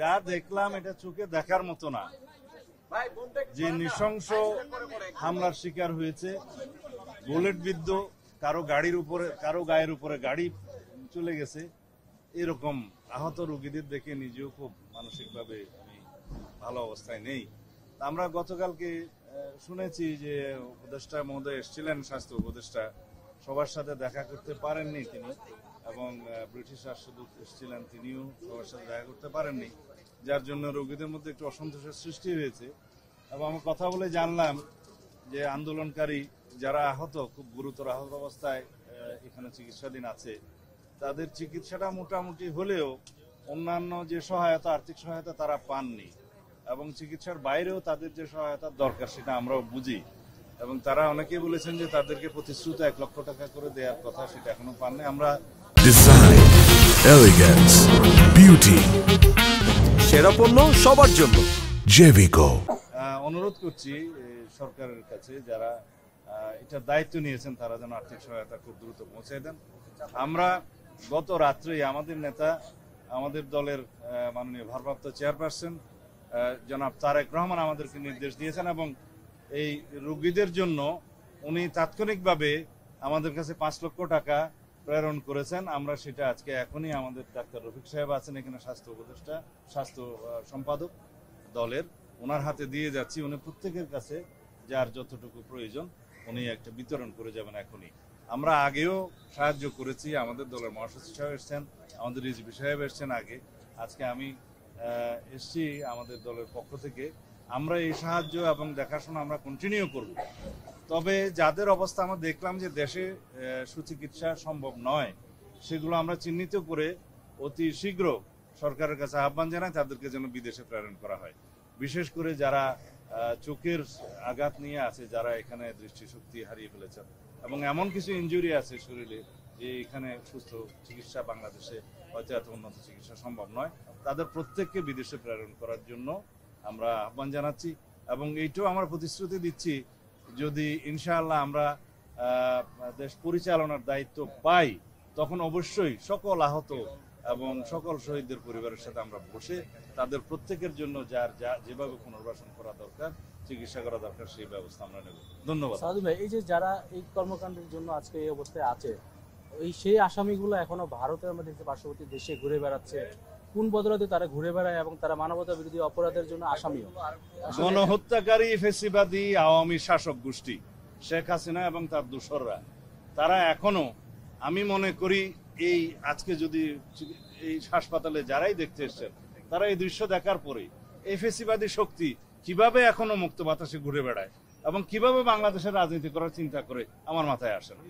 যা দেখলাম এটা চোখে দেখার মতো না, যে নৃশংস হামলার শিকার হয়েছে, বুলেট বিদ্ধ, কারো গাড়ির উপরে, কারো গায়ের উপরে গাড়ি চলে গেছে, এরকম আহত রোগীদের দেখে নিজেও খুব মানসিকভাবে আমি ভালো অবস্থায় নেই। আমরা গতকালকে শুনেছি যে উপদেষ্টা মহোদয় এসেছিলেন, স্বাস্থ্য উপদেষ্টা, সবার সাথে দেখা করতে পারেননি তিনি, এবং ব্রিটিশ রাষ্ট্রদূত এসেছিলেন, তিনিও সবার সাথে দেখা করতে পারেননি, যার জন্য রোগীদের মধ্যে একটু অসন্তোষের সৃষ্টি হয়েছে। এবং আমি কথা বলে জানলাম যে আন্দোলনকারী যারা আহত, খুব গুরুতর আহত অবস্থায় এখানে চিকিৎসাধীন আছে, তাদের চিকিৎসাটা মোটামুটি হলেও অন্যান্য যে সহায়তা, আর্থিক সহায়তা তারা পাননি, এবং চিকিৎসার বাইরেও তাদের যে সহায়তার দরকার সেটা আমরাও বুঝি, এবং তারা অনেকেই বলেছেন যে তাদেরকে প্রতিশ্রুত 1 লক্ষ টাকা করে দেওয়ার কথা, সেটা এখনো পাননি। আমরা ডিজাইন, এলিগেন্স, বিউটি, সেরা পণ্য সবার জন্য জেভিকো। অনুরোধ করছি সরকারের কাছে, যারা এটা দায়িত্ব নিয়েছেন, তারা যেন আর্থিক সহায়তা খুব দ্রুত পৌঁছে দেন। আমরা গত রাত্রেই আমাদের নেতা, আমাদের দলের মাননীয় ভারপ্রাপ্ত চেয়ারপারসন জনাব তারেক রহমান আমাদেরকে নির্দেশ দিয়েছেন, এবং এই রোগীদের জন্য উনি তাৎক্ষণিকভাবে আমাদের কাছে 5 লক্ষ টাকা প্রেরণ করেছেন। আমরা সেটা আজকে এখনই আমাদের ডাক্তার রফিক সাহেব আছেন এখানে, স্বাস্থ্য উপদেষ্টা, স্বাস্থ্য সম্পাদক দলের, ওনার হাতে দিয়ে যাচ্ছি। উনি প্রত্যেকের কাছে যার যতটুকু প্রয়োজন উনি একটা বিতরণ করে যাবেন এখনই। আমরা আগেও সাহায্য করেছি, আমাদের দলের মহাসচিব সাহেব এসছেন, আমাদের রিজভি সাহেব এসছেন আগে, আজকে আমি এসছি আমাদের দলের পক্ষ থেকে। আমরা এই সাহায্য এবং দেখাশোনা আমরা কন্টিনিউ করব। তবে যাদের অবস্থা আমরা দেখলাম যে দেশে সুচিকিৎসা সম্ভব নয়, সেগুলো আমরা চিহ্নিত করে অতি শীঘ্র সরকারের কাছে আহ্বান জানাই, তাদেরকে যেন বিদেশে প্রেরণ করা হয়। বিশেষ করে যারা চোখের আঘাত নিয়ে আছে, যারা এখানে দৃষ্টিশক্তি হারিয়ে ফেলেছেন, এবং এমন কিছু ইনজুরি আছে শরীরে যে এখানে সুস্থ চিকিৎসা বাংলাদেশে হয়তো এত উন্নত চিকিৎসা সম্ভব নয়, তাদের প্রত্যেককে বিদেশে প্রেরণ করার জন্য আমরা আহ্বান জানাচ্ছি। এবং এইটাও আমরা প্রতিশ্রুতি দিচ্ছি, যদি ইনশাআল্লাহ আমরা দেশ পরিচালনার দায়িত্ব পাই, তখন অবশ্যই সকল আহত এবং সকল শহীদদের পরিবারের সাথে আমরা বসে তাদের প্রত্যেকের জন্য যার যেভাবে পুনর্বাসন করা দরকার, চিকিৎসা করা দরকার, সেই ব্যবস্থা আমরা নেব। ধন্যবাদ। সাদু ভাই, এই যে যারা এই কর্মকাণ্ডের জন্য আজকে এই অবস্থায় আছে, সেই আসামিগুলো এখনো ভারতের মধ্যে পার্শ্ববর্তী দেশে ঘুরে বেড়াচ্ছে, কোন বদলাতে তারা ঘুরে বেড়ায় এবং তারা মানবতা বিরোধী অপরাধের জন্য আসামিও। গণহত্যাকারী ফেসিবাদী আওয়ামী শাসক গোষ্ঠী শেখ হাসিনা এবং তার দোসররা, তারা এখনো, আমি মনে করি এই আজকে যদি এই হাসপাতালে যারাই দেখতে এসছেন, তারা এই দৃশ্য দেখার পরে এই ফেসিবাদী শক্তি কিভাবে এখনো মুক্ত বাতাসে ঘুরে বেড়ায় এবং কিভাবে বাংলাদেশের রাজনীতি করার চিন্তা করে, আমার মাথায় আসে না।